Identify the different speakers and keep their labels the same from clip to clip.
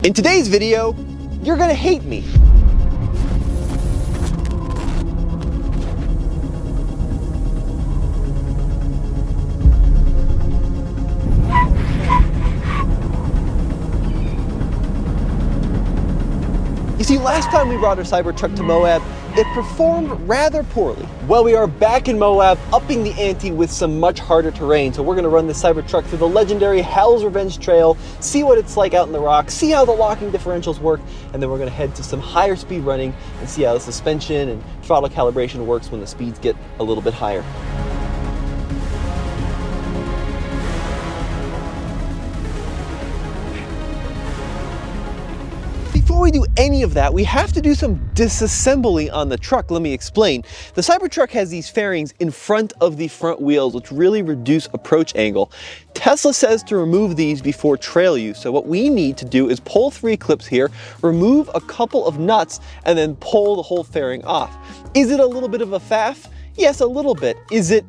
Speaker 1: In today's video, you're gonna hate me. You see, last time we brought our Cybertruck to Moab, it performed rather poorly. Well, we are back in Moab, upping the ante with some much harder terrain. So we're gonna run this Cybertruck through the legendary Hell's Revenge Trail, see what it's like out in the rocks, see how the locking differentials work, and then we're gonna head to some higher speed running and see how the suspension and throttle calibration works when the speeds get a little bit higher. Before we do any of that, we have to do some disassembly on the truck. Let me explain. The Cybertruck has these fairings in front of the front wheels, which really reduce approach angle. Tesla says to remove these before trail use. So what we need to do is pull 3 clips here, remove a couple of nuts, and then pull the whole fairing off. Is it a little bit of a faff? Yes, a little bit. Is it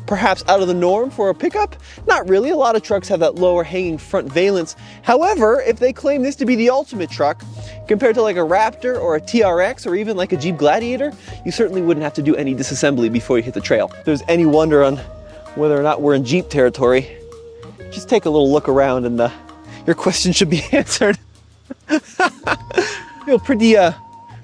Speaker 1: perhaps out of the norm for a pickup? Not really. A lot of trucks have that lower hanging front valence. However, if they claim this to be the ultimate truck, compared to like a Raptor or a TRX or even like a Jeep Gladiator, you certainly wouldn't have to do any disassembly before you hit the trail. If there's any wonder on whether or not we're in Jeep territory, just take a little look around and your question should be answered. Feel pretty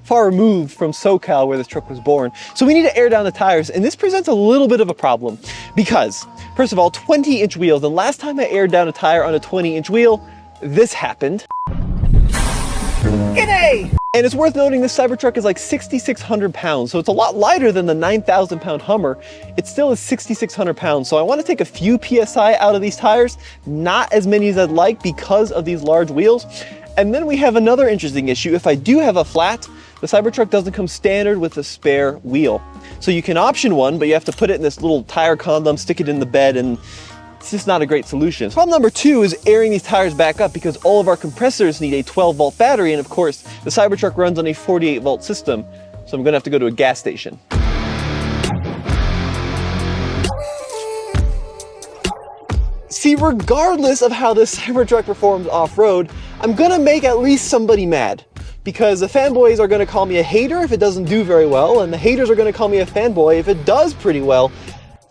Speaker 1: far removed from SoCal where this truck was born. So we need to air down the tires, and this presents a little bit of a problem because, first of all, 20-inch wheels. The last time I aired down a tire on a 20-inch wheel, this happened. G'day! And it's worth noting this Cybertruck is like 6,600 pounds, so it's a lot lighter than the 9,000 pound Hummer. It still is 6,600 pounds, so I want to take a few PSI out of these tires, not as many as I'd like because of these large wheels. And then we have another interesting issue. If I do have a flat, the Cybertruck doesn't come standard with a spare wheel. So you can option one, but you have to put it in this little tire condom, stick it in the bed, and it's just not a great solution. Problem number 2 is airing these tires back up because all of our compressors need a 12-volt battery, and of course, the Cybertruck runs on a 48-volt system, so I'm gonna have to go to a gas station. See, regardless of how this Cybertruck performs off-road, I'm gonna make at least somebody mad. Because the fanboys are gonna call me a hater if it doesn't do very well, and the haters are gonna call me a fanboy if it does pretty well.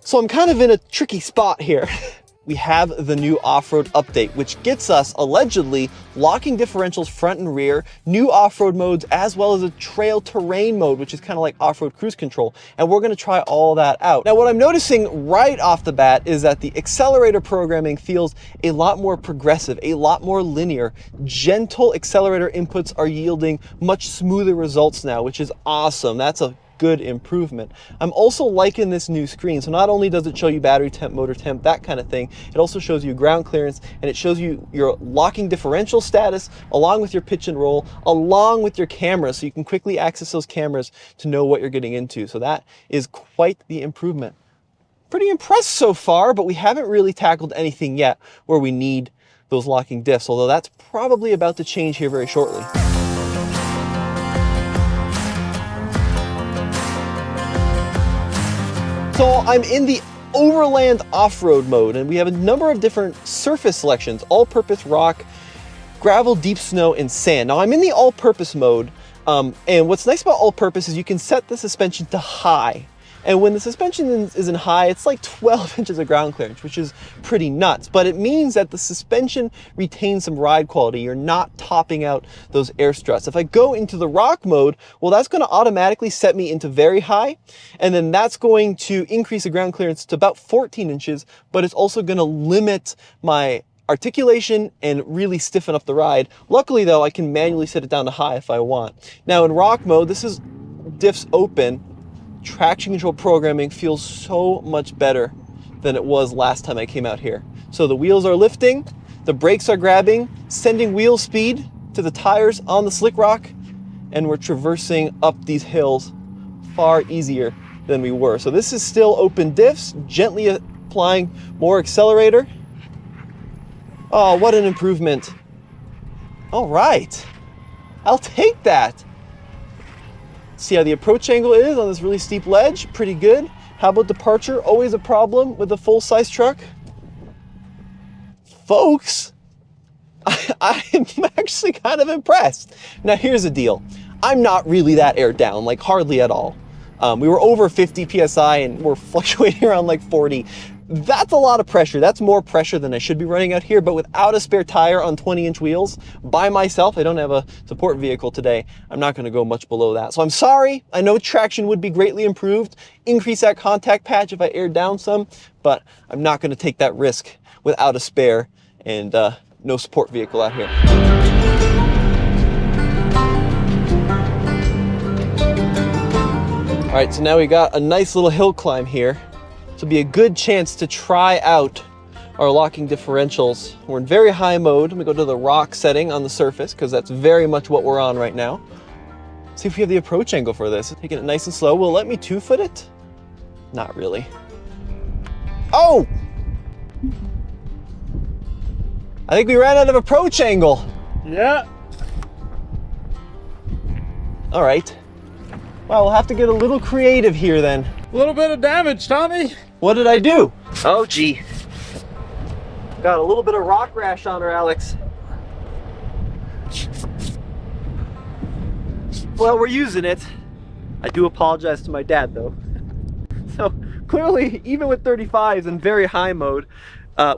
Speaker 1: So I'm kind of in a tricky spot here. We have the new off-road update, which gets us, allegedly, locking differentials front and rear, new off-road modes, as well as a trail terrain mode, which is kind of like off-road cruise control. And we're gonna try all that out. Now, what I'm noticing right off the bat is that the accelerator programming feels a lot more progressive, a lot more linear. Gentle accelerator inputs are yielding much smoother results now, which is awesome. That's a good improvement. I'm also liking this new screen. So not only does it show you battery temp, motor temp, that kind of thing, it also shows you ground clearance, and it shows you your locking differential status along with your pitch and roll, along with your camera, so you can quickly access those cameras to know what you're getting into. So that is quite the improvement. Pretty impressed so far, but we haven't really tackled anything yet where we need those locking diffs, although that's probably about to change here very shortly. So I'm in the overland off-road mode, and we have a number of different surface selections: all-purpose rock, gravel, deep snow, and sand. Now I'm in the all-purpose mode, and what's nice about all-purpose is you can set the suspension to high. And when the suspension is in high, it's like 12 inches of ground clearance, which is pretty nuts. But it means that the suspension retains some ride quality. You're not topping out those air struts. If I go into the rock mode, well, that's going to automatically set me into very high. And then that's going to increase the ground clearance to about 14 inches, but it's also going to limit my articulation and really stiffen up the ride. Luckily though, I can manually set it down to high if I want. Now in rock mode, this is diffs open. Traction control programming feels so much better than it was last time I came out here. So the wheels are lifting, the brakes are grabbing, sending wheel speed to the tires on the slick rock, and we're traversing up these hills far easier than we were. So this is still open diffs, gently applying more accelerator. Oh, what an improvement. All right, I'll take that. See how the approach angle is on this really steep ledge? Pretty good. How about departure? Always a problem with a full-size truck. Folks, I'm actually kind of impressed. Now here's the deal. I'm not really that aired down, like hardly at all. We were over 50 PSI and we're fluctuating around like 40. That's a lot of pressure. That's more pressure than I should be running out here, but without a spare tire on 20-inch wheels, by myself, I don't have a support vehicle today, I'm not gonna go much below that. So I'm sorry, I know traction would be greatly improved, increase that contact patch if I aired down some, but I'm not gonna take that risk without a spare and no support vehicle out here. All right, so now we got a nice little hill climb here. This will be a good chance to try out our locking differentials. We're in very high mode. Let me go to the rock setting on the surface because that's very much what we're on right now. See if we have the approach angle for this. Taking it nice and slow. Will it let me 2-foot it? Not really. Oh! I think we ran out of approach angle.
Speaker 2: Yeah.
Speaker 1: All right. Well, we'll have to get a little creative here then.
Speaker 2: A little bit of damage, Tommy.
Speaker 1: What did I do? Oh, gee. Got a little bit of rock rash on her, Alex. Well, we're using it. I do apologize to my dad, though. So, clearly, even with 35s in very high mode,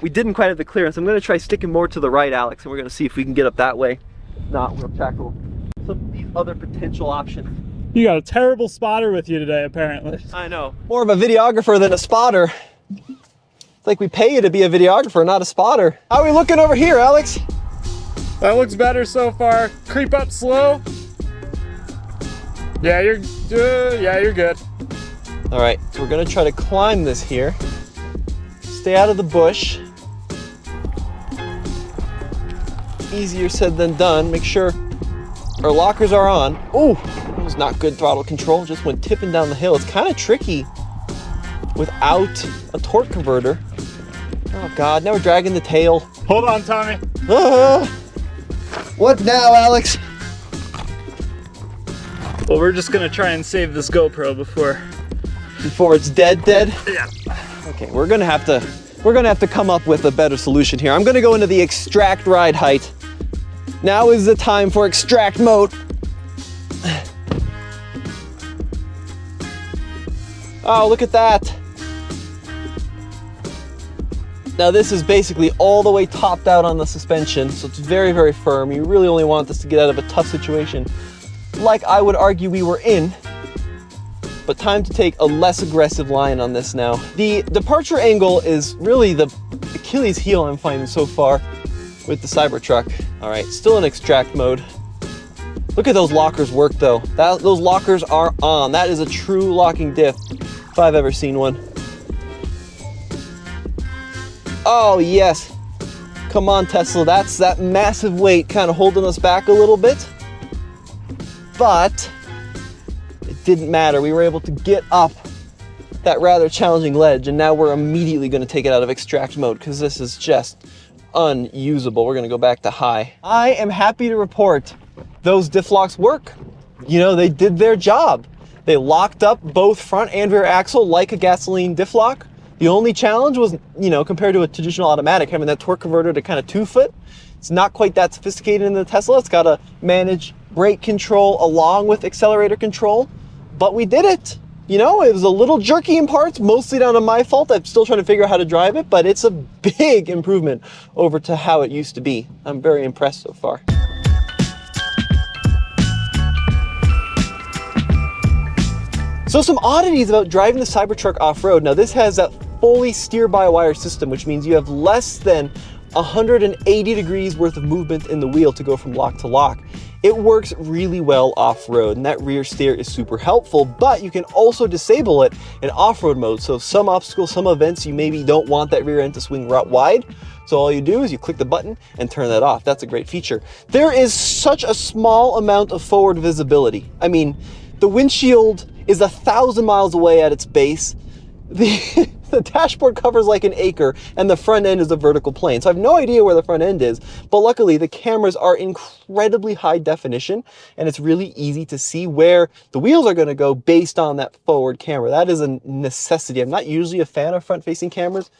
Speaker 1: we didn't quite have the clearance. I'm going to try sticking more to the right, Alex, and we're going to see if we can get up that way. If not, we'll tackle some of these other potential options.
Speaker 2: You got a terrible spotter with you today, apparently.
Speaker 1: I know. More of a videographer than a spotter. It's like we pay you to be a videographer, not a spotter. How are we looking over here, Alex?
Speaker 2: That looks better so far. Creep up slow. Yeah, you're good.
Speaker 1: All right, so we're gonna try to climb this here. Stay out of the bush. Easier said than done. Make sure our lockers are on. Ooh, that was not good throttle control. Just went tipping down the hill. It's kind of tricky without a torque converter. Oh God, now we're dragging the tail.
Speaker 2: Hold on, Tommy.
Speaker 1: What now, Alex?
Speaker 2: Well, we're just gonna try and save this GoPro before
Speaker 1: it's dead?
Speaker 2: Yeah.
Speaker 1: Okay, we're gonna have to come up with a better solution here. I'm gonna go into the extract ride height. Now is the time for extract mode. Oh, look at that. Now this is basically all the way topped out on the suspension, so it's very, very firm. You really only want this to get out of a tough situation, like I would argue we were in. But time to take a less aggressive line on this now. The departure angle is really the Achilles heel I'm finding so far with the Cybertruck. All right, still in extract mode. Look at those lockers work though. Those lockers are on. That is a true locking diff, if I've ever seen one. Oh yes, come on Tesla, that's that massive weight kind of holding us back a little bit. But it didn't matter, we were able to get up that rather challenging ledge, and now we're immediately going to take it out of extract mode because this is just unusable. We're going to go back to high. I am happy to report those diff locks work. You know, they did their job. They locked up both front and rear axle like a gasoline diff lock. The only challenge was, you know, compared to a traditional automatic, having that torque converter to kind of 2-foot. It's not quite that sophisticated in the Tesla. It's got to manage brake control along with accelerator control, but we did it. You know, it was a little jerky in parts, mostly down to my fault. I'm still trying to figure out how to drive it, but it's a big improvement over to how it used to be. I'm very impressed so far. So some oddities about driving the Cybertruck off-road. Now this has that fully steer-by-wire system, which means you have less than 180 degrees worth of movement in the wheel to go from lock to lock. It works really well off-road, and that rear steer is super helpful, but you can also disable it in off-road mode. So some obstacles, some events, you maybe don't want that rear end to swing wide. So all you do is you click the button and turn that off. That's a great feature. There is such a small amount of forward visibility. I mean, the windshield is 1,000 miles away at its base. The dashboard covers like an acre, and the front end is a vertical plane. So I have no idea where the front end is, but luckily the cameras are incredibly high definition, and it's really easy to see where the wheels are going to go based on that forward camera. That is a necessity. I'm not usually a fan of front-facing cameras.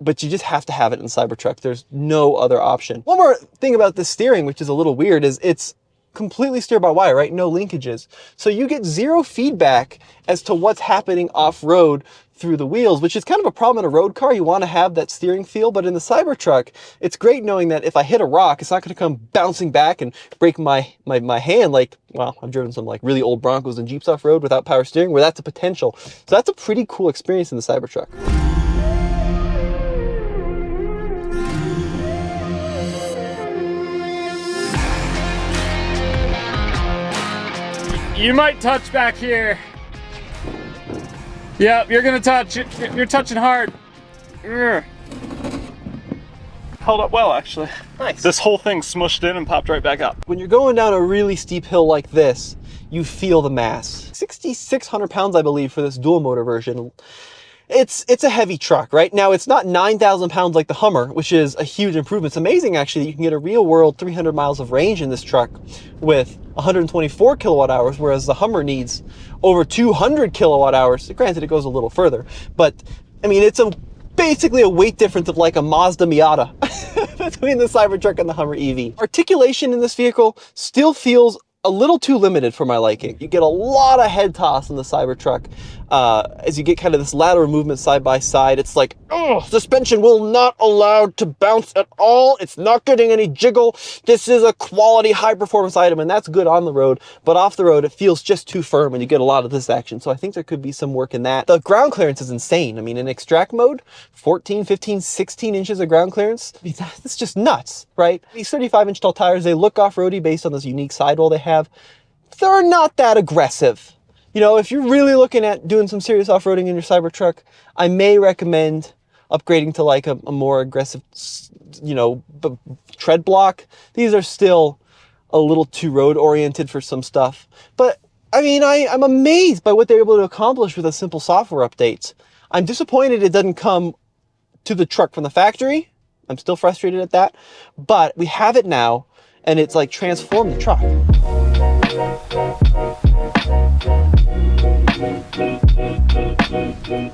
Speaker 1: but you just have to have it in the Cybertruck. There's no other option. One more thing about the steering, which is a little weird, is it's completely steer-by-wire, right? No linkages. So you get zero feedback as to what's happening off-road through the wheels, which is kind of a problem in a road car. You want to have that steering feel, but in the Cybertruck, it's great knowing that if I hit a rock, it's not going to come bouncing back and break my hand like, well, I've driven some like really old Broncos and Jeeps off-road without power steering, where that's a potential. So that's a pretty cool experience in the Cybertruck.
Speaker 2: You might touch back here. Yep, you're gonna touch. You're touching hard. Held up well, actually.
Speaker 1: Nice.
Speaker 2: This whole thing smushed in and popped right back up.
Speaker 1: When you're going down a really steep hill like this, you feel the mass. 6,600 pounds, I believe, for this dual motor version. It's a heavy truck, right? Now, it's not 9,000 pounds like the Hummer, which is a huge improvement. It's amazing, actually, that you can get a real-world 300 miles of range in this truck with 124 kilowatt hours, whereas the Hummer needs over 200 kilowatt hours. Granted, it goes a little further, but, I mean, it's basically a weight difference of like a Mazda Miata between the Cybertruck and the Hummer EV. Articulation in this vehicle still feels a little too limited for my liking. You get a lot of head toss in the Cybertruck as you get kind of this lateral movement side by side. It's like, oh, suspension will not allow to bounce at all. It's not getting any jiggle. This is a quality high performance item, and that's good on the road, but off the road it feels just too firm and you get a lot of this action. So I think there could be some work in that. The ground clearance is insane. I mean, in extract mode, 14, 15, 16 inches of ground clearance. I mean, that's just nuts, right? These 35-inch tall tires, they look off-roady based on this unique sidewall they have. They're not that aggressive. You know, if you're really looking at doing some serious off-roading in your Cybertruck, I may recommend upgrading to like a more aggressive, you know, tread block. These are still a little too road-oriented for some stuff. But, I mean, I'm amazed by what they're able to accomplish with a simple software update. I'm disappointed it doesn't come to the truck from the factory. I'm still frustrated at that. But we have it now, and it's like transformed the truck.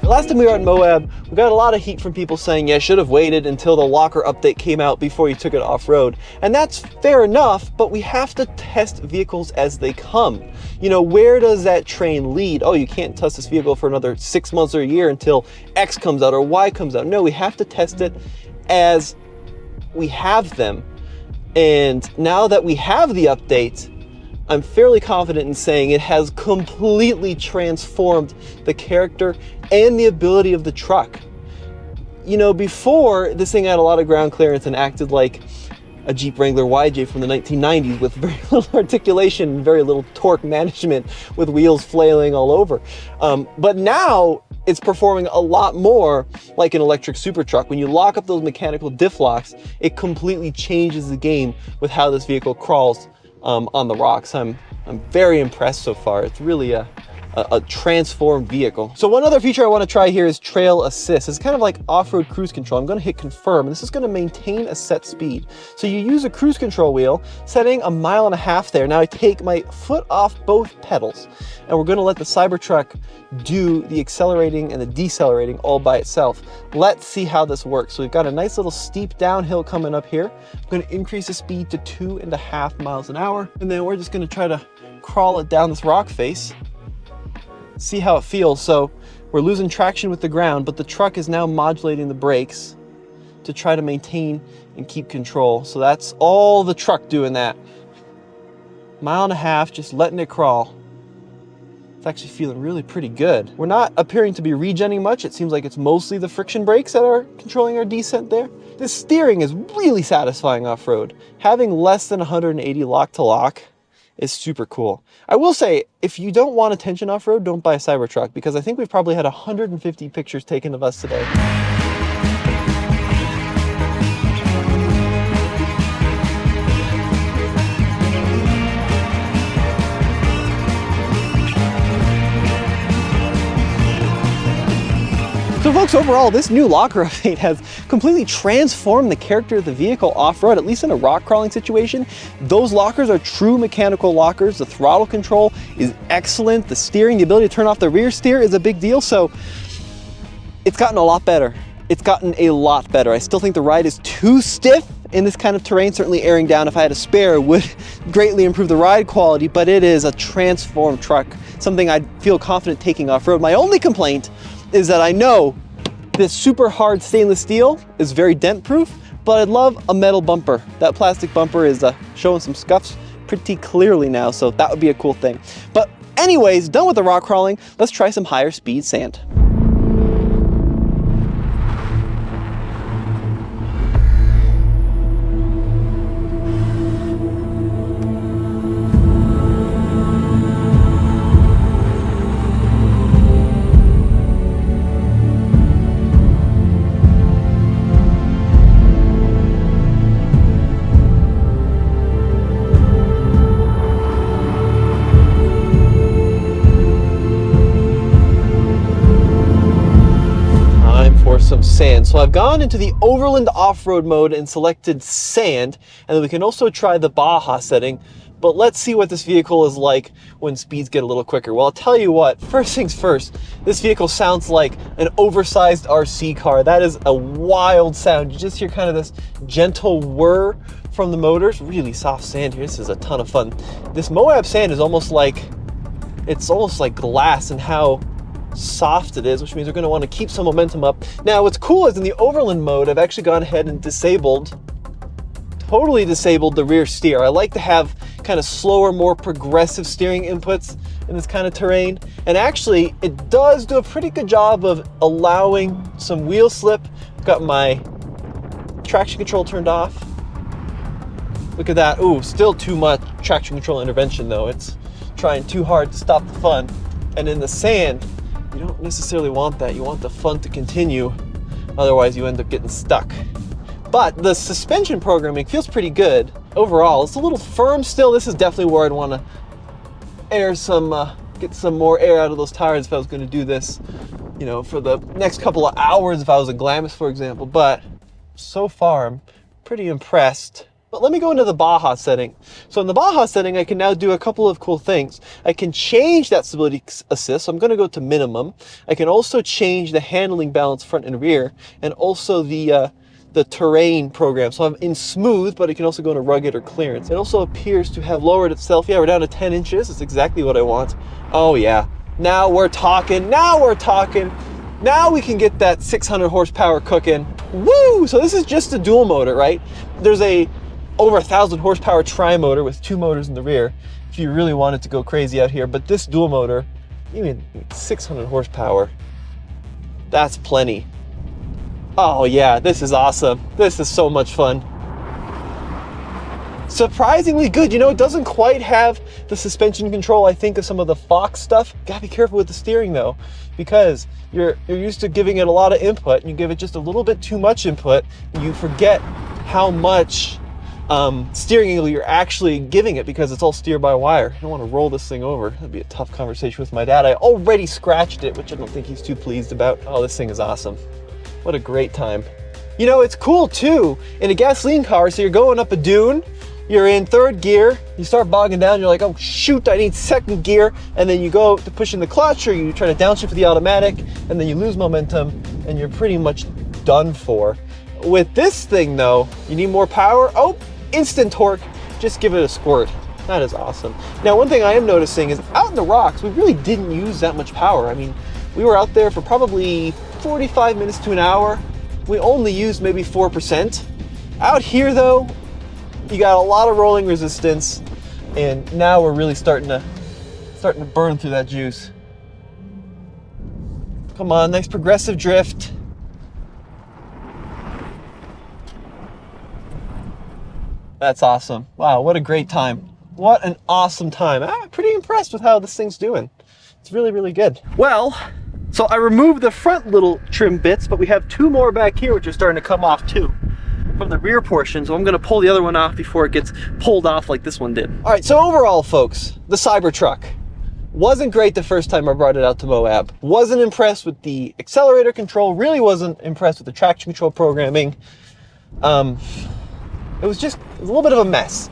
Speaker 1: Last time we were at Moab, we got a lot of heat from people saying, yeah, should have waited until the locker update came out before you took it off-road. And that's fair enough, but we have to test vehicles as they come. You know, where does that train lead? Oh, you can't test this vehicle for another 6 months or a year until X comes out or Y comes out. No, we have to test it as we have them. And now that we have the update, I'm fairly confident in saying it has completely transformed the character and the ability of the truck. You know, before, this thing had a lot of ground clearance and acted like a Jeep Wrangler YJ from the 1990s with very little articulation and very little torque management with wheels flailing all over. But now it's performing a lot more like an electric super truck. When you lock up those mechanical diff locks, it completely changes the game with how this vehicle crawls on the rocks. I'm very impressed so far. It's really a transformed vehicle. So one other feature I want to try here is trail assist. It's kind of like off-road cruise control. I'm going to hit confirm, and this is going to maintain a set speed. So you use a cruise control wheel, setting 1.5 miles there. Now I take my foot off both pedals, and we're going to let the Cybertruck do the accelerating and the decelerating all by itself. Let's see how this works. So we've got a nice little steep downhill coming up here. I'm going to increase the speed to 2.5 miles an hour, and then we're just going to try to crawl it down this rock face. See how it feels. So we're losing traction with the ground, but the truck is now modulating the brakes to try to maintain and keep control. So that's all the truck doing that. 1.5 miles, just letting it crawl. It's actually feeling really pretty good. We're not appearing to be regenning much. It seems like it's mostly the friction brakes that are controlling our descent there. This steering is really satisfying off-road. Having less than 180 lock to lock is super cool. I will say, if you don't want attention off-road, don't buy a Cybertruck, because I think we've probably had 150 pictures taken of us today. So folks, overall, this new locker update has completely transformed the character of the vehicle off-road, at least in a rock crawling situation. Those lockers are true mechanical lockers. The throttle control is excellent. The steering, the ability to turn off the rear steer is a big deal. So it's gotten a lot better. it's gotten a lot better. I still think the ride is too stiff in this kind of terrain. Certainly airing down, if I had a spare, would greatly improve the ride quality, but it is a transformed truck, something I'd feel confident taking off-road. My only complaint is that I know this super hard stainless steel is very dent-proof, but I'd love a metal bumper. That plastic bumper is showing some scuffs pretty clearly now, so that would be a cool thing. But anyways, done with the rock crawling, let's try some higher speed sand. Some sand. So I've gone into the overland off-road mode and selected sand, and then we can also try the Baja setting, but let's see what this vehicle is like when speeds get a little quicker. Well, I'll tell you what, first things first, this vehicle sounds like an oversized RC car. That is a wild sound. You just hear kind of this gentle whir from the motors. Really soft sand here. This is a ton of fun. This Moab sand is almost like, it's almost like glass in how soft it is, which means we're going to want to keep some momentum up. Now, what's cool is in the overland mode, I've actually gone ahead and totally disabled the rear steer. I like to have kind of slower, more progressive steering inputs in this kind of terrain. And actually, it does do a pretty good job of allowing some wheel slip. I've got my traction control turned off. Look at that. Ooh, still too much traction control intervention though. It's trying too hard to stop the fun. And in the sand, you don't necessarily want that. You want the fun to continue. Otherwise, you end up getting stuck. But the suspension programming feels pretty good overall. It's a little firm still. This is definitely where I'd want to air some, get some more air out of those tires if I was going to do this, you know, for the next couple of hours if I was in Glamis, for example. But so far, I'm pretty impressed. But let me go into the Baja setting. So in the Baja setting, I can now do a couple of cool things. I can change that stability assist. So I'm going to go to minimum. I can also change the handling balance front and rear, and also the terrain program. So I'm in smooth, but it can also go into rugged or clearance. It also appears to have lowered itself. Yeah, we're down to 10 inches. That's exactly what I want. Oh yeah. Now we're talking. Now we're talking. Now we can get that 600 horsepower cooking. Woo! So this is just a dual motor, right? There's a over 1,000 horsepower tri-motor with 2 motors in the rear if you really wanted to go crazy out here. But this dual motor, even 600 horsepower, that's plenty. Oh yeah, this is awesome. This is so much fun. Surprisingly good. You know, it doesn't quite have the suspension control I think of some of the Fox stuff. Gotta be careful with the steering though, because you're used to giving it a lot of input, and you give it just a little bit too much input, and you forget how much steering angle you're actually giving it, because it's all steer-by-wire. I don't want to roll this thing over. That'd be a tough conversation with my dad. I already scratched it, which I don't think he's too pleased about. Oh, this thing is awesome. What a great time. You know, it's cool too in a gasoline car. So you're going up a dune, you're in third gear, you start bogging down, you're like, oh shoot, I need second gear. And then you go to pushing the clutch, or you try to downshift for the automatic, and then you lose momentum and you're pretty much done for. With this thing though, you need more power. Oh, instant torque, just give it a squirt. That is awesome. Now, one thing I am noticing is out in the rocks, we really didn't use that much power. I mean, we were out there for probably 45 minutes to an hour. We only used maybe 4%. Out here though, you got a lot of rolling resistance, and now we're really starting to burn through that juice. Come on, nice progressive drift. That's awesome. Wow, what a great time. What an awesome time. I'm pretty impressed with how this thing's doing. It's really, really good. Well, so I removed the front little trim bits, but we have 2 more back here which are starting to come off too from the rear portion. So I'm going to pull the other one off before it gets pulled off like this one did. All right, so overall, folks, the Cybertruck wasn't great the first time I brought it out to Moab. Wasn't impressed with the accelerator control. Really wasn't impressed with the traction control programming. It was a little bit of a mess.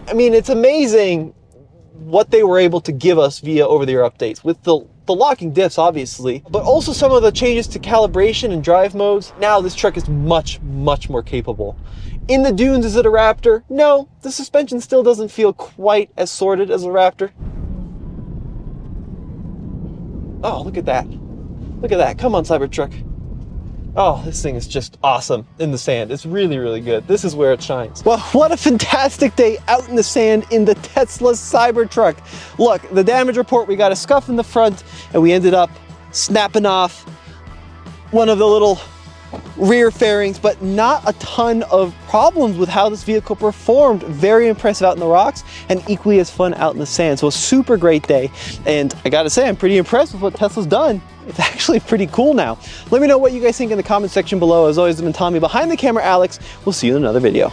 Speaker 1: I mean, it's amazing what they were able to give us via over-the-air updates with the locking diffs, obviously, but also some of the changes to calibration and drive modes. Now this truck is much, much more capable. In the dunes, is it a Raptor? No, the suspension still doesn't feel quite as sorted as a Raptor. Oh, look at that. Look at that. Come on, Cybertruck. Oh, this thing is just awesome in the sand. It's really, really good. This is where it shines. Well, what a fantastic day out in the sand in the Tesla Cybertruck. Look, the damage report, we got a scuff in the front and we ended up snapping off one of the little rear fairings, but not a ton of problems with how this vehicle performed. Very impressive out in the rocks and equally as fun out in the sand. So a super great day. And I gotta say, I'm pretty impressed with what Tesla's done. It's actually pretty cool now. Let me know what you guys think in the comment section below. As always, I've been Tommy, behind the camera Alex. We'll see you in another video.